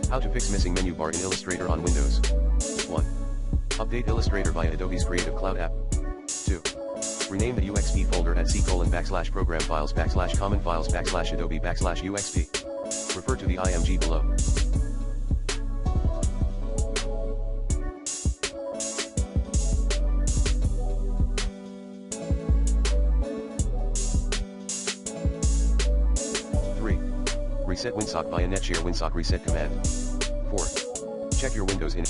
How to fix missing menu bar in Illustrator on Windows. 1. Update Illustrator via Adobe's Creative Cloud app. 2. Rename the UXP folder at /program files /common files /adobe /UXP. Refer to the IMG below. 3. Reset WinSock via netshare WinSock reset command. 4. Check your Windows in